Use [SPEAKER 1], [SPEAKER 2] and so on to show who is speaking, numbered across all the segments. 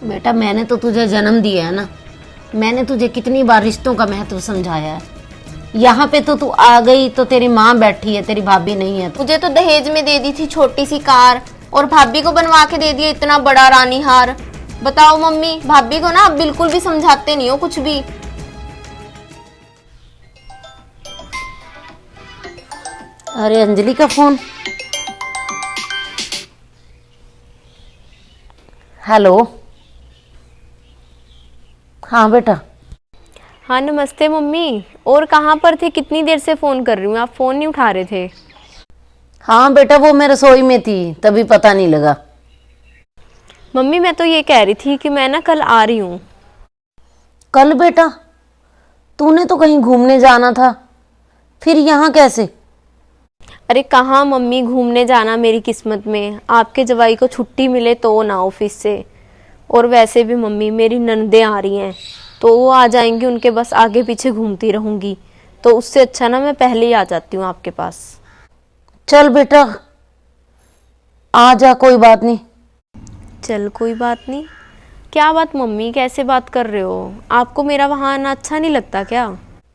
[SPEAKER 1] बेटा मैंने तो तुझे जन्म दिया है ना, मैंने तुझे कितनी बार रिश्तों का महत्व समझाया है। यहाँ पे तो तू आ गई तो तेरी माँ बैठी है, तेरी भाभी नहीं है।
[SPEAKER 2] मुझे तो दहेज में दे दी थी छोटी सी कार और भाभी को बनवा के दे दिया इतना बड़ा रानी हार। बताओ मम्मी, भाभी को ना आप बिल्कुल भी समझाते नहीं हो कुछ भी।
[SPEAKER 1] अरे अंजलि का फोन। हेलो। हाँ बेटा।
[SPEAKER 2] हाँ नमस्ते मम्मी। और कहाँ पर थे? कितनी देर से फोन कर रही हूँ, आप फोन नहीं उठा रहे थे।
[SPEAKER 1] हाँ बेटा वो मैं रसोई में थी तभी पता नहीं लगा।
[SPEAKER 2] मम्मी मैं तो ये कह रही थी कि मैं ना कल आ रही हूँ।
[SPEAKER 1] कल बेटा? तूने तो कहीं घूमने जाना था, फिर यहाँ कैसे?
[SPEAKER 2] अरे कहाँ मम्मी, घूमने जाना मेरी किस्मत में। आपके जवाई को छुट्टी मिले तो ना ऑफिस से। और वैसे भी मम्मी मेरी ननदें आ रही हैं तो वो आ जाएंगी, उनके बस आगे पीछे घूमती रहूंगी। तो उससे अच्छा ना मैं पहले ही आ जाती हूँ आपके पास।
[SPEAKER 1] चल बेटा आ जा, कोई बात नहीं।
[SPEAKER 2] चल कोई बात नहीं? क्या बात मम्मी, कैसे बात कर रहे हो? आपको मेरा वहाँ आना अच्छा नहीं लगता क्या?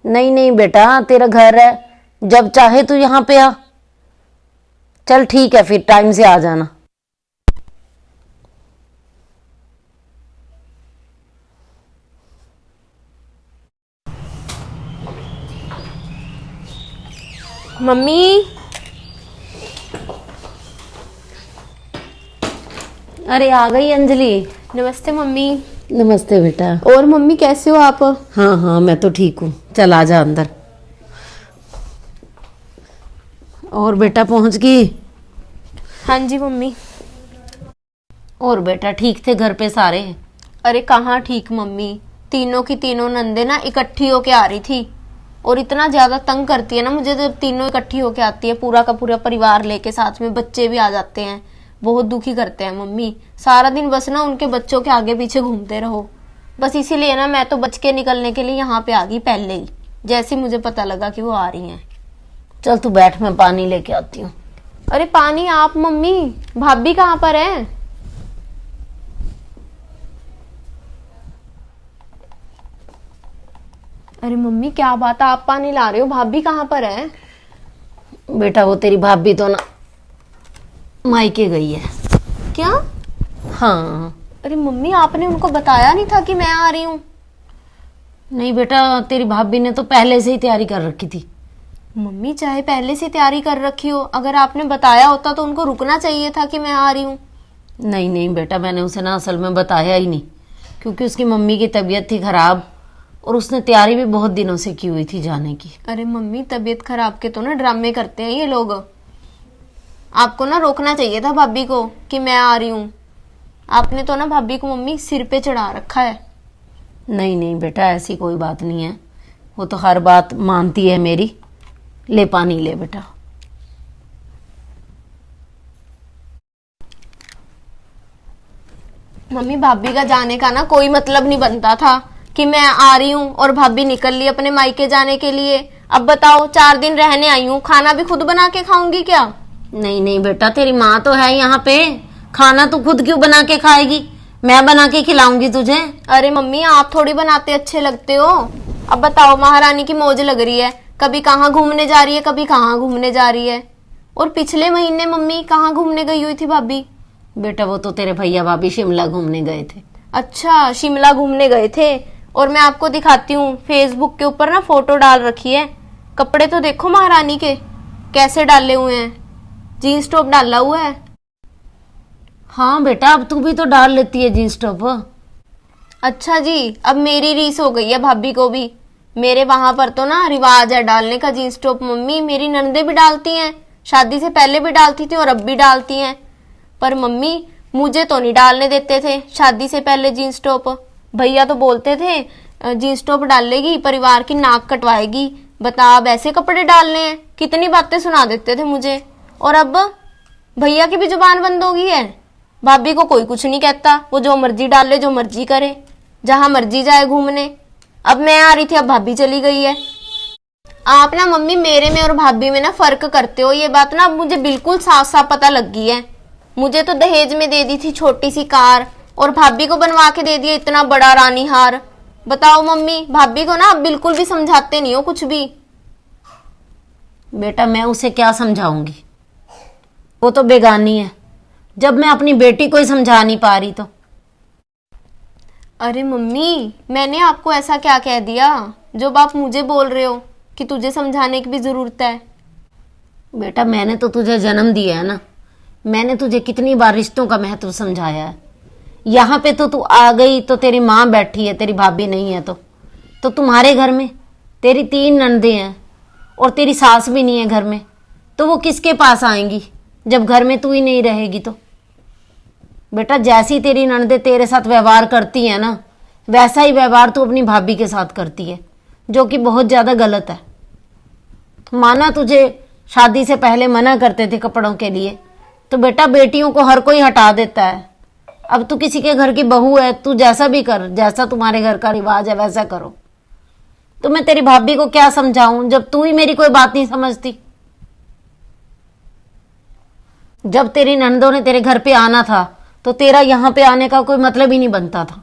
[SPEAKER 1] नहीं नहीं बेटा, तेरा घर है, जब चाहे तू यहाँ पे आ। चल ठीक है, फिर टाइम से आ जाना।
[SPEAKER 2] मम्मी।
[SPEAKER 1] अरे आ गई अंजलि।
[SPEAKER 2] नमस्ते मम्मी।
[SPEAKER 1] नमस्ते बेटा।
[SPEAKER 2] और मम्मी कैसे हो आप?
[SPEAKER 1] हाँ हाँ मैं तो ठीक हूँ, चल आ जा अंदर। और बेटा पहुंच गई?
[SPEAKER 2] हाँ जी मम्मी।
[SPEAKER 1] और बेटा ठीक थे घर पे सारे?
[SPEAKER 2] अरे कहाँ ठीक मम्मी, तीनों की तीनों नंदे ना इकट्ठी होके आ रही थी और इतना ज्यादा तंग करती है ना मुझे जब तीनों इकट्ठी होके आती है। पूरा का पूरा परिवार लेके, साथ में बच्चे भी आ जाते हैं। बहुत दुखी करते हैं मम्मी। सारा दिन बस ना उनके बच्चों के आगे पीछे घूमते रहो। बस इसीलिए ना मैं तो बच के निकलने के लिए यहाँ पे आ गई पहले ही, जैसे मुझे पता लगा कि वो आ रही हैं।
[SPEAKER 1] चल तू बैठ, मैं पानी लेके आती हूँ।
[SPEAKER 2] अरे पानी आप? मम्मी भाभी कहाँ पर है? अरे मम्मी क्या बात है, आप पानी ला रहे हो, भाभी कहाँ पर है?
[SPEAKER 1] बेटा वो तेरी भाभी तो ना मायके गई है।
[SPEAKER 2] क्या?
[SPEAKER 1] हाँ।
[SPEAKER 2] अरे मम्मी आपने उनको बताया नहीं था कि मैं आ रही हूँ?
[SPEAKER 1] नहीं बेटा, तेरी भाभी ने तो पहले से ही तैयारी कर रखी थी।
[SPEAKER 2] मम्मी चाहे पहले से तैयारी कर रखी हो, अगर आपने बताया होता तो उनको रुकना चाहिए था कि मैं आ रही हूँ।
[SPEAKER 1] नहीं नहीं बेटा, मैंने उसे ना असल में बताया ही नहीं, क्योंकि उसकी मम्मी की तबीयत थी खराब और उसने तैयारी भी बहुत दिनों से की हुई थी जाने की।
[SPEAKER 2] अरे मम्मी तबीयत खराब के तो ना ड्रामे करते हैं ये लोग। आपको ना रोकना चाहिए था भाभी को कि मैं आ रही हूँ। आपने तो ना भाभी को मम्मी सिर पे चढ़ा रखा है।
[SPEAKER 1] नहीं नहीं बेटा, ऐसी कोई बात नहीं है, वो तो हर बात मानती है मेरी। ले पानी ले बेटा।
[SPEAKER 2] मम्मी भाभी का जाने का ना कोई मतलब नहीं बनता था कि मैं आ रही हूँ और भाभी निकल ली अपने मायके जाने के लिए। अब बताओ 4 दिन रहने आई हूँ, खाना भी खुद बना के खाऊंगी क्या?
[SPEAKER 1] नहीं नहीं बेटा, तेरी माँ तो है यहाँ पे, खाना तू खुद क्यों बना के खाएगी? मैं बना के खिलाऊंगी तुझे।
[SPEAKER 2] अरे मम्मी आप थोड़ी बनाते अच्छे लगते हो। अब बताओ, महारानी की मौज लग रही है, कभी कहाँ घूमने जा रही है, कभी कहाँ घूमने जा रही है। और पिछले महीने मम्मी कहाँ घूमने गई हुई थी भाभी?
[SPEAKER 1] बेटा वो तो तेरे भैया भाभी शिमला घूमने गए थे।
[SPEAKER 2] अच्छा शिमला घूमने गए थे। और मैं आपको दिखाती हूँ, फेसबुक के ऊपर ना फोटो डाल रखी है। कपड़े तो देखो महारानी के कैसे डाले हुए हैं, जीन्स टॉप डाला हुआ है।
[SPEAKER 1] हाँ बेटा, अब तू भी तो डाल लेती है जीन्स टॉप।
[SPEAKER 2] अच्छा जी, अब मेरी रीस हो गई है भाभी को भी। मेरे वहां पर तो ना रिवाज है डालने का जीन्स टॉप मम्मी। मेरी ननदें भी डालती हैं, शादी से पहले भी डालती थी और अब भी डालती हैं। पर मम्मी मुझे तो नहीं डालने देते थे शादी से पहले जीन्स टॉप। भैया तो बोलते थे जीन्स टॉप डालेगी परिवार की नाक कटवाएगी। बता अब ऐसे कपड़े डालने हैं, कितनी बातें सुना देते थे मुझे। और अब भैया की भी जुबान बंद हो गई है। भाभी को कोई कुछ नहीं कहता, वो जो मर्जी डाले जो मर्जी करे, जहां मर्जी जाए घूमने। अब मैं आ रही थी, अब भाभी चली गई है। आप ना मम्मी मेरे में और भाभी में ना फर्क करते हो, ये बात ना अब मुझे बिल्कुल साफ साफ पता लग गई है। मुझे तो दहेज में दे दी थी छोटी सी कार और भाभी को बनवा के दे दिया इतना बड़ा रानी हार। बताओ मम्मी, भाभी को ना आप बिल्कुल भी समझाते नहीं हो कुछ भी।
[SPEAKER 1] बेटा मैं उसे क्या समझाऊंगी, वो तो बेगानी है। जब मैं अपनी बेटी को ही समझा नहीं पा रही तो।
[SPEAKER 2] अरे मम्मी, मैंने आपको ऐसा क्या कह दिया जो आप मुझे बोल रहे हो कि तुझे समझाने की भी जरूरत है?
[SPEAKER 1] बेटा मैंने तो तुझे जन्म दिया है ना, मैंने तुझे कितनी बार रिश्तों का महत्व समझाया है। यहाँ पे तो तू आ गई तो तेरी माँ बैठी है, तेरी भाभी नहीं है। तो तुम्हारे घर में तेरी 3 ननदें हैं और तेरी सास भी नहीं है घर में, तो वो किसके पास आएंगी जब घर में तू ही नहीं रहेगी? तो बेटा जैसी तेरी ननदें तेरे साथ व्यवहार करती है ना, वैसा ही व्यवहार तू अपनी भाभी के साथ करती है, जो कि बहुत ज्यादा गलत है। माना तुझे शादी से पहले मना करते थे कपड़ों के लिए, तो बेटा बेटियों को हर कोई हटा देता है। अब तू किसी के घर की बहू है, तू जैसा भी कर, जैसा तुम्हारे घर का रिवाज है वैसा करो। तो मैं तेरी भाभी को क्या समझाऊं जब तू ही मेरी कोई बात नहीं समझती? जब तेरी नंदों ने तेरे घर पे आना था तो तेरा यहाँ पे आने का कोई मतलब ही नहीं बनता था,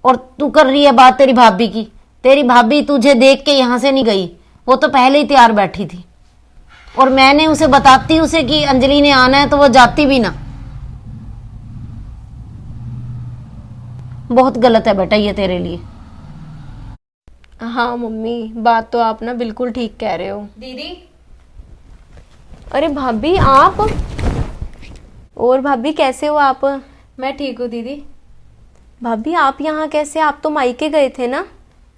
[SPEAKER 1] और तू कर रही है बात तेरी भाभी की। तेरी भाभी तुझे देख के यहाँ से नहीं गई, वो तो पहले ही तैयार बैठी थी, और मैंने उसे बताती उसे कि अंजलि ने आना है तो वो जाती भी ना। बहुत गलत है बेटा ये तेरे लिए।
[SPEAKER 2] हाँ मम्मी, बात तो आप ना बिल्कुल ठीक कह रहे हो।
[SPEAKER 3] दीदी।
[SPEAKER 2] अरे भाभी आप, और भाभी कैसे हो आप?
[SPEAKER 3] मैं ठीक हूँ दीदी।
[SPEAKER 2] भाभी आप यहाँ कैसे? आप तो मायके गए थे ना?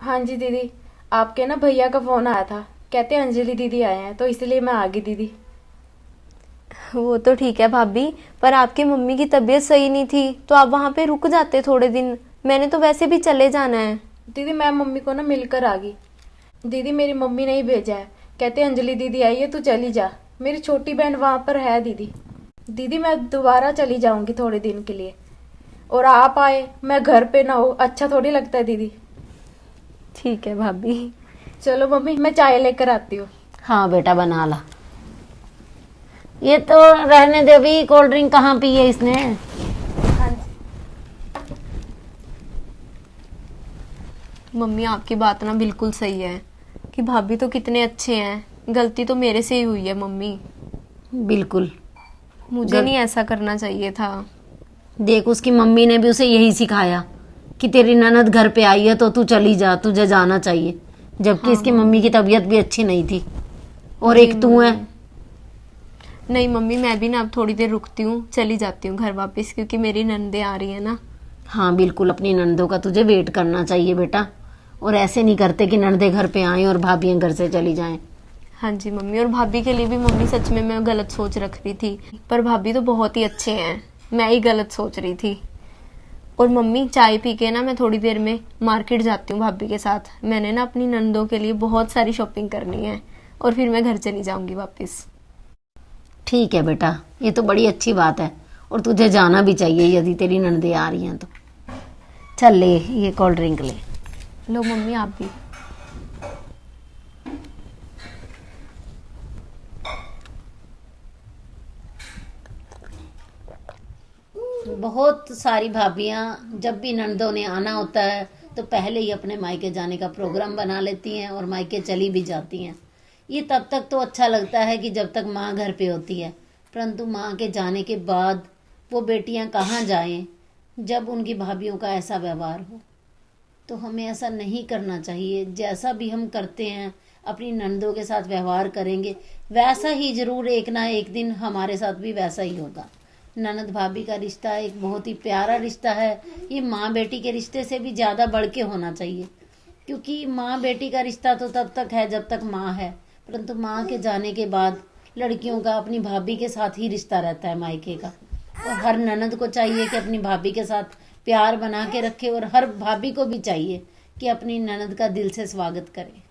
[SPEAKER 3] हाँ जी दीदी, आपके ना भैया का फोन आया था, कहते अंजलि दीदी आए हैं, तो इसलिए मैं आ गई दीदी।
[SPEAKER 2] वो तो ठीक है भाभी, पर आपकी मम्मी की तबीयत सही नहीं थी तो आप वहाँ पे रुक जाते थोड़े दिन। मैंने तो वैसे भी चले जाना है।
[SPEAKER 3] दीदी मैं मम्मी को ना मिलकर आ गई। दीदी मेरी मम्मी ने ही भेजा है, कहते अंजलि दीदी आई है, तू चली जा। मेरी छोटी बहन वहाँ पर है दीदी। दीदी मैं दोबारा चली जाऊंगी थोड़े दिन के लिए, और आप आए मैं घर पे ना हो, अच्छा थोड़ी लगता है दीदी।
[SPEAKER 2] ठीक है भाभी।
[SPEAKER 3] चलो मम्मी मैं चाय लेकर आती हूँ।
[SPEAKER 1] हाँ बेटा बना ला। ये तो रहने दे भी, कोल्ड ड्रिंक कहाँ पी है इसने?
[SPEAKER 3] हाँ जी।
[SPEAKER 2] मम्मी आपकी बात ना बिल्कुल सही है कि भाभी तो कितने अच्छे हैं, गलती तो मेरे से ही हुई है मम्मी।
[SPEAKER 1] बिल्कुल।
[SPEAKER 2] मुझे नहीं ऐसा करना चाहिए था।
[SPEAKER 1] देख उसकी मम्मी ने भी उसे यही सिखाया कि तेरी ननद घर पे आई है तो तू चली जा, तुझे जाना चाहिए, जबकि इसकी मम्मी की तबीयत भी अच्छी नहीं थी, और एक तू है।
[SPEAKER 2] नहीं मम्मी, मैं भी ना अब थोड़ी देर रुकती हूँ, चली जाती हूँ घर वापस, क्योंकि मेरी ननदें आ रही है ना।
[SPEAKER 1] हाँ बिल्कुल, अपनी ननदों का तुझे वेट करना चाहिए बेटा, और ऐसे नहीं करते कि ननदे घर पे आए और भाभियां घर से चली जाएं।
[SPEAKER 2] हाँ जी मम्मी, और भाभी के लिए भी मम्मी सच में मैं गलत सोच रख रही थी, पर भाभी तो बहुत ही अच्छे हैं, मैं ही गलत सोच रही थी। और मम्मी चाय पी के ना मैं थोड़ी देर में मार्केट जाती हूँ भाभी के साथ। मैंने ना अपनी ननदों के लिए बहुत सारी शॉपिंग करनी है, और फिर मैं घर चली जाऊंगी वापस।
[SPEAKER 1] ठीक है बेटा, ये तो बड़ी अच्छी बात है, और तुझे जाना भी चाहिए यदि तेरी ननदे आ रही हैं तो। चल ले ये कोल्ड ड्रिंक ले।
[SPEAKER 2] लो मम्मी आप भी।
[SPEAKER 1] बहुत सारी भाभियां जब भी ननदों ने आना होता है तो पहले ही अपने मायके जाने का प्रोग्राम बना लेती हैं और मायके चली भी जाती हैं। ये तब तक तो अच्छा लगता है कि जब तक माँ घर पे होती है, परंतु माँ के जाने के बाद वो बेटियां कहाँ जाएं जब उनकी भाभियों का ऐसा व्यवहार हो। तो हमें ऐसा नहीं करना चाहिए। जैसा भी हम करते हैं अपनी ननदों के साथ व्यवहार करेंगे, वैसा ही जरूर एक ना एक दिन हमारे साथ भी वैसा ही होगा। ननद भाभी का रिश्ता एक बहुत ही प्यारा रिश्ता है। ये माँ बेटी के रिश्ते से भी ज़्यादा बढ़ के होना चाहिए, क्योंकि माँ बेटी का रिश्ता तो तब तक है जब तक माँ है, परंतु माँ के जाने के बाद लड़कियों का अपनी भाभी के साथ ही रिश्ता रहता है मायके का। और हर ननद को चाहिए कि अपनी भाभी के साथ प्यार बना के रखे, और हर भाभी को भी चाहिए कि अपनी ननद का दिल से स्वागत करे।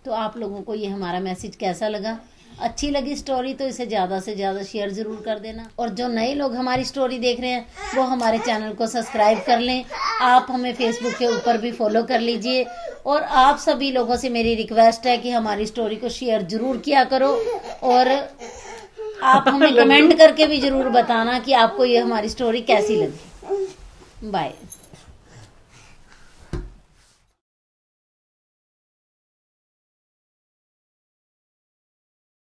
[SPEAKER 1] तो आप लोगों को ये हमारा मैसेज कैसा लगा? अच्छी लगी स्टोरी तो इसे ज़्यादा से ज़्यादा शेयर ज़रूर कर देना, और जो नए लोग हमारी स्टोरी देख रहे हैं वो हमारे चैनल को सब्सक्राइब कर लें। आप हमें फेसबुक के ऊपर भी फॉलो कर लीजिए, और आप सभी लोगों से मेरी रिक्वेस्ट है कि हमारी स्टोरी को शेयर ज़रूर किया करो, और आप हमें कमेंट करके भी ज़रूर बताना कि आपको ये हमारी स्टोरी कैसी लगी। बाय।